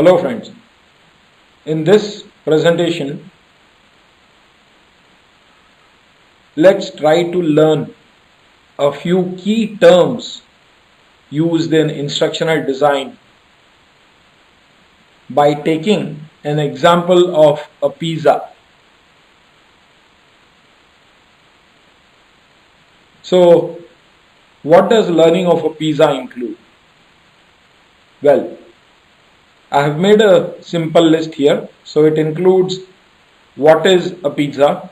Hello friends, in this presentation let's try to learn a few key terms used in instructional design by taking an example of a pizza. So what does learning of a pizza include? Well, I have made a simple list here. So it includes what is a pizza,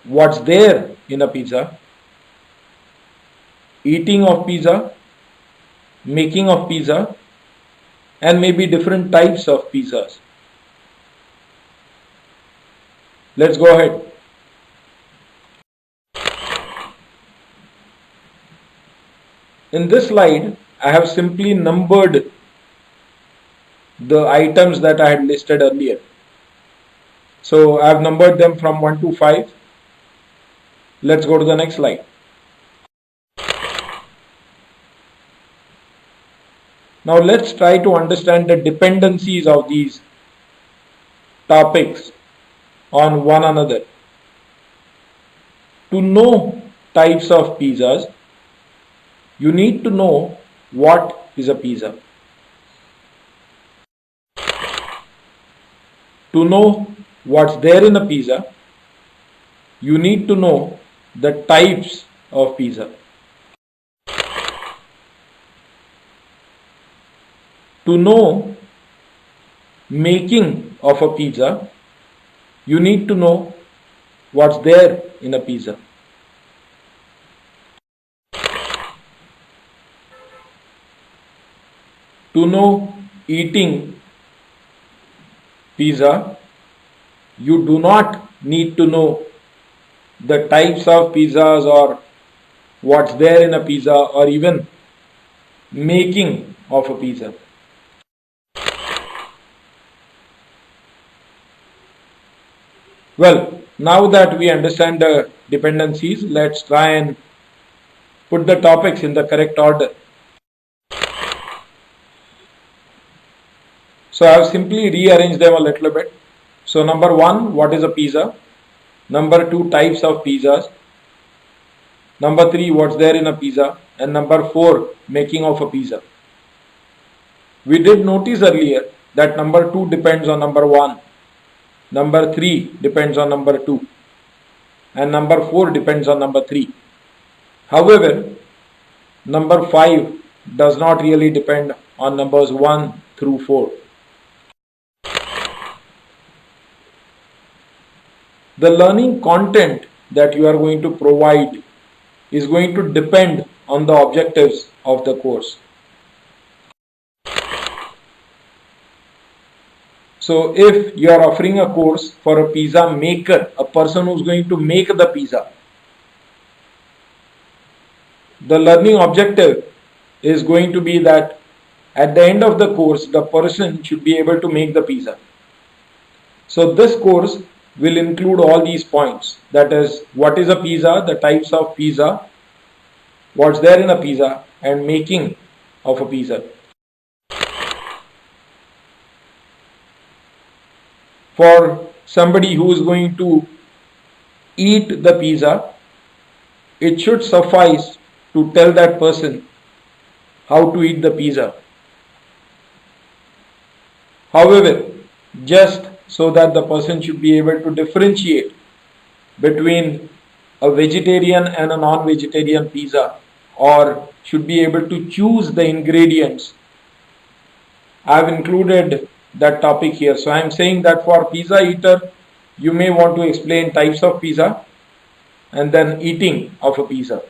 what's there in a pizza, eating of pizza, making of pizza, and maybe different types of pizzas. Let's go ahead. In this slide, I have simply numbered the items that I had listed earlier. So I have numbered them from 1 to 5. Let's go to the next slide. Now let's try to understand the dependencies of these topics on one another. To know types of pizzas, you need to know what is a pizza. To know what's there in a pizza, you need to know the types of pizza. To know making of a pizza, you need to know what's there in a pizza. To know eating pizza, you do not need to know the types of pizzas or what's there in a pizza or even making of a pizza. Well, now that we understand the dependencies, let's try and put the topics in the correct order. So I have simply rearranged them a little bit. So number 1, what is a pizza? Number 2, types of pizzas. Number 3, what's there in a pizza? And number 4, making of a pizza. We did notice earlier that number 2 depends on number 1. Number 3 depends on number 2. And number 4 depends on number 3. However, number 5 does not really depend on numbers 1 through 4. The learning content that you are going to provide is going to depend on the objectives of the course. So if you are offering a course for a pizza maker, a person who is going to make the pizza, the learning objective is going to be that at the end of the course, the person should be able to make the pizza. So this course will include all these points. That is, what is a pizza, the types of pizza, what's there in a pizza, and making of a pizza. For somebody who is going to eat the pizza, it should suffice to tell that person how to eat the pizza. However, just so that the person should be able to differentiate between a vegetarian and a non-vegetarian pizza, or should be able to choose the ingredients, I have included that topic here. So I am saying that for pizza eater, you may want to explain types of pizza and then eating of a pizza.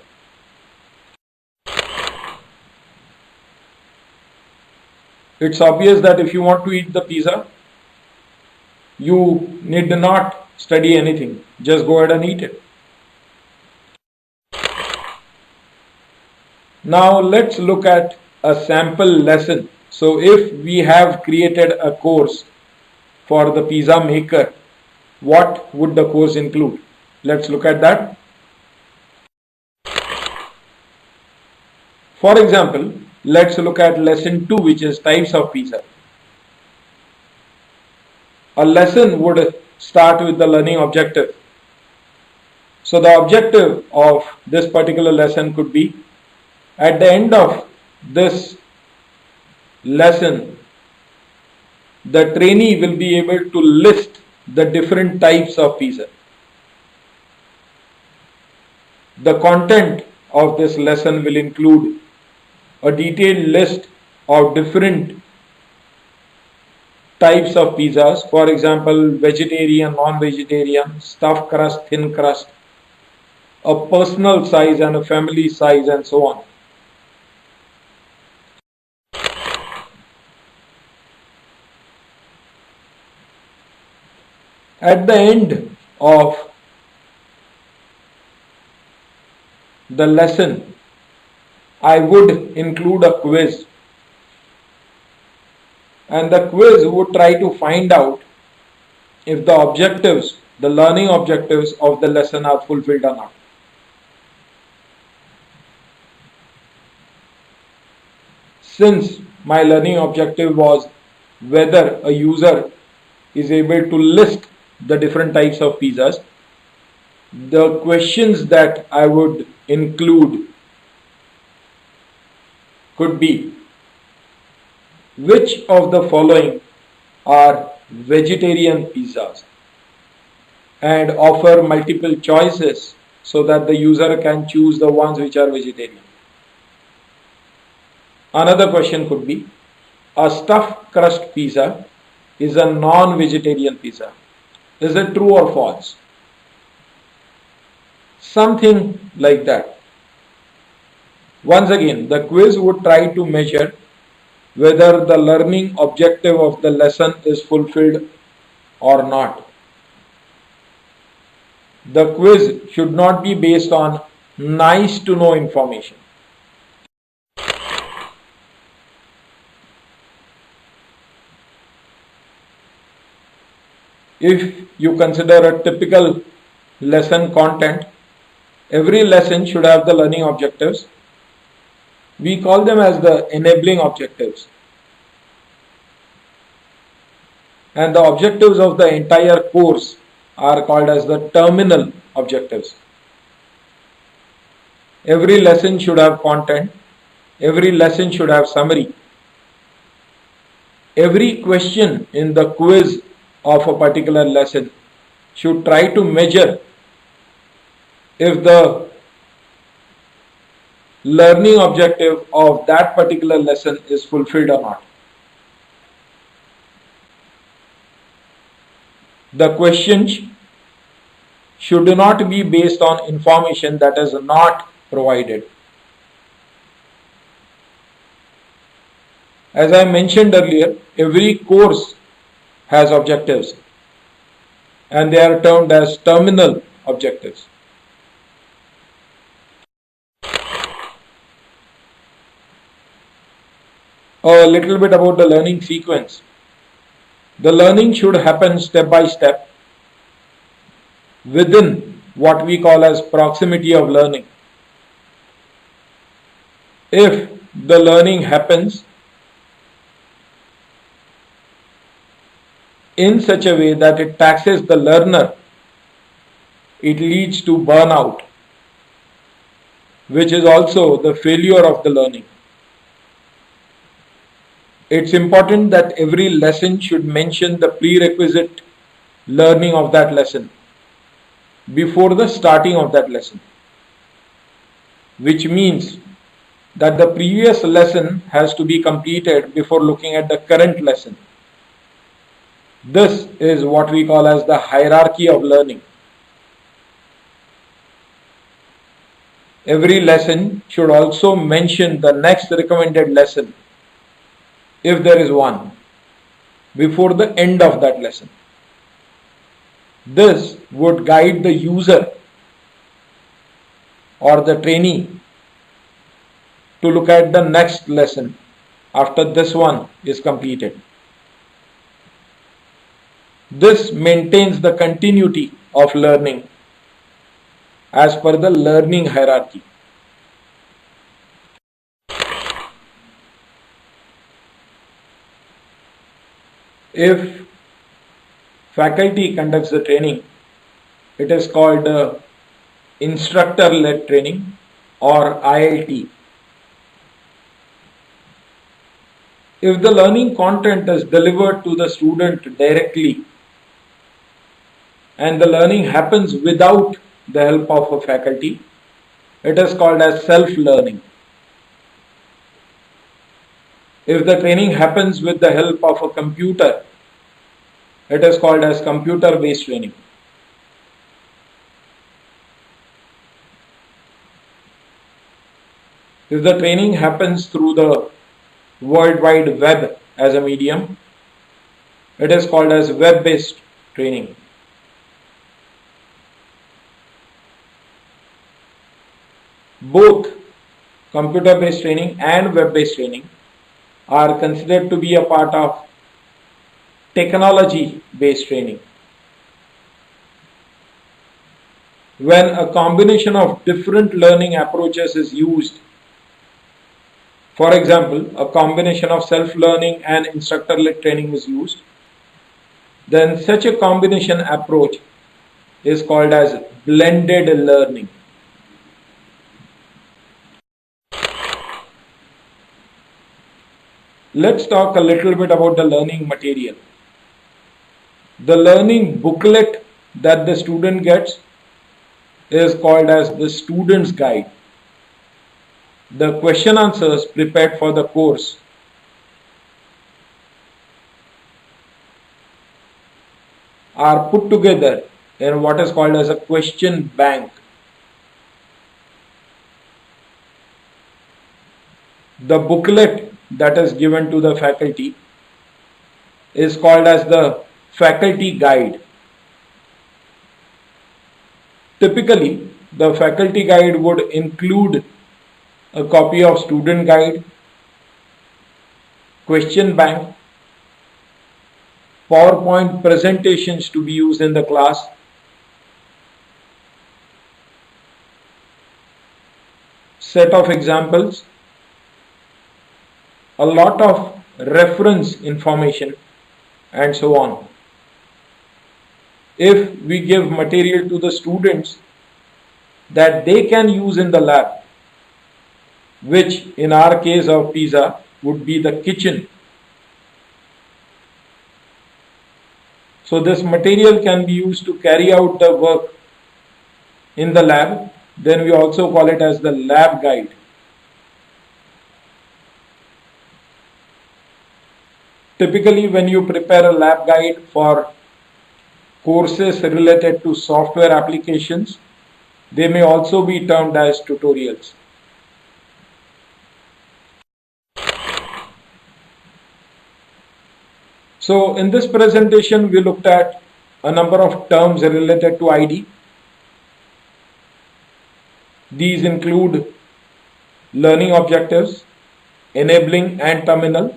It's obvious that if you want to eat the pizza, you need not study anything. Just go ahead and eat it. Now let's look at a sample lesson. So if we have created a course for the pizza maker, what would the course include? Let's look at that. For example, let's look at lesson 2, which is types of pizza. a lesson would start with the learning objective. So the objective of this particular lesson could be, at the end of this lesson, the trainee will be able to list the different types of pizza. The content of this lesson will include a detailed list of different types of pizzas. For example, vegetarian, non-vegetarian, stuffed crust, thin crust, a personal size and a family size, and so on. At the end of the lesson, I would include a quiz, and the quiz would try to find out if the objectives, the learning objectives of the lesson are fulfilled or not. Since my learning objective was whether a user is able to list the different types of pizzas, the questions that I would include could be, which of the following are vegetarian pizzas, and offer multiple choices so that the user can choose the ones which are vegetarian. Another question could be, a stuffed crust pizza is a non-vegetarian pizza. Is it true or false? Something like that. Once again, the quiz would try to measure whether the learning objective of the lesson is fulfilled or not. The quiz should not be based on nice to know information. If you consider a typical lesson content, every lesson should have the learning objectives. We call them as the enabling objectives. And the objectives of the entire course are called as the terminal objectives. Every lesson should have content. Every lesson should have summary. Every question in the quiz of a particular lesson should try to measure if the learning objective of that particular lesson is fulfilled or not. The questions should not be based on information that is not provided. As I mentioned earlier, every course has objectives, and they are termed as terminal objectives. A little bit about the learning sequence. The learning should happen step by step within what we call as proximity of learning. If the learning happens in such a way that it taxes the learner, it leads to burnout, which is also the failure of the learning. It's important that every lesson should mention the prerequisite learning of that lesson before the starting of that lesson, which means that the previous lesson has to be completed before looking at the current lesson. This is what we call as the hierarchy of learning. Every lesson should also mention the next recommended lesson, if there is one, before the end of that lesson. This would guide the user or the trainee to look at the next lesson after this one is completed. This maintains the continuity of learning as per the learning hierarchy. If faculty conducts the training, it is called instructor-led training or ILT. If the learning content is delivered to the student directly and the learning happens without the help of a faculty, it is called as self-learning. If the training happens with the help of a computer, it is called as computer-based training. If the training happens through the World Wide Web as a medium, it is called as web-based training. Both computer-based training and web-based training are considered to be a part of technology-based training. When a combination of different learning approaches is used, for example, a combination of self-learning and instructor-led training is used, then such a combination approach is called as blended learning. Let's talk a little bit about the learning material. The learning booklet that the student gets is called as the student's guide. The question answers prepared for the course are put together in what is called as a question bank. The booklet that is given to the faculty is called as the faculty guide. Typically, the faculty guide would include a copy of student guide, question bank, PowerPoint presentations to be used in the class, set of examples, a lot of reference information, and so on. If we give material to the students that they can use in the lab, which in our case of PISA would be the kitchen. So this material can be used to carry out the work in the lab. Then we also call it as the lab guide. Typically, when you prepare a lab guide for courses related to software applications, they may also be termed as tutorials. So in this presentation, we looked at a number of terms related to ID. These include learning objectives, enabling and terminal,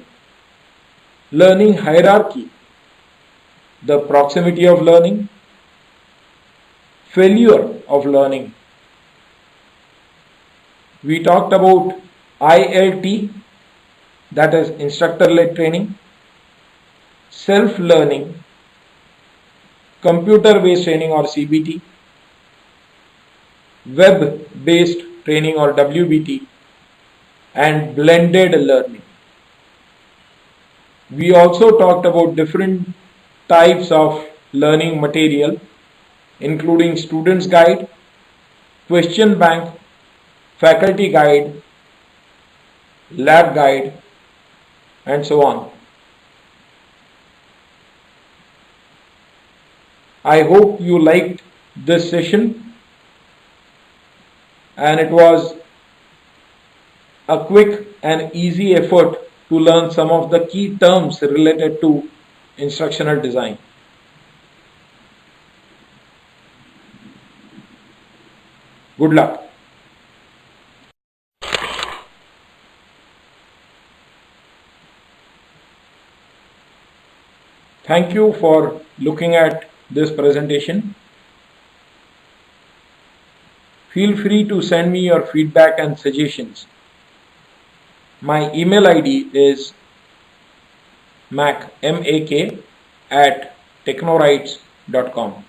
learning hierarchy, the proximity of learning, failure of learning. We talked about ILT, that is instructor-led training, self-learning, computer-based training or CBT, web-based training or WBT, and blended learning. We also talked about different types of learning material, including student's guide, question bank, faculty guide, lab guide, and so on. I hope you liked this session, and it was a quick and easy effort to learn some of the key terms related to instructional design. Good luck. Thank you for looking at this presentation. Feel free to send me your feedback and suggestions. My email ID is mac@ technorights.com.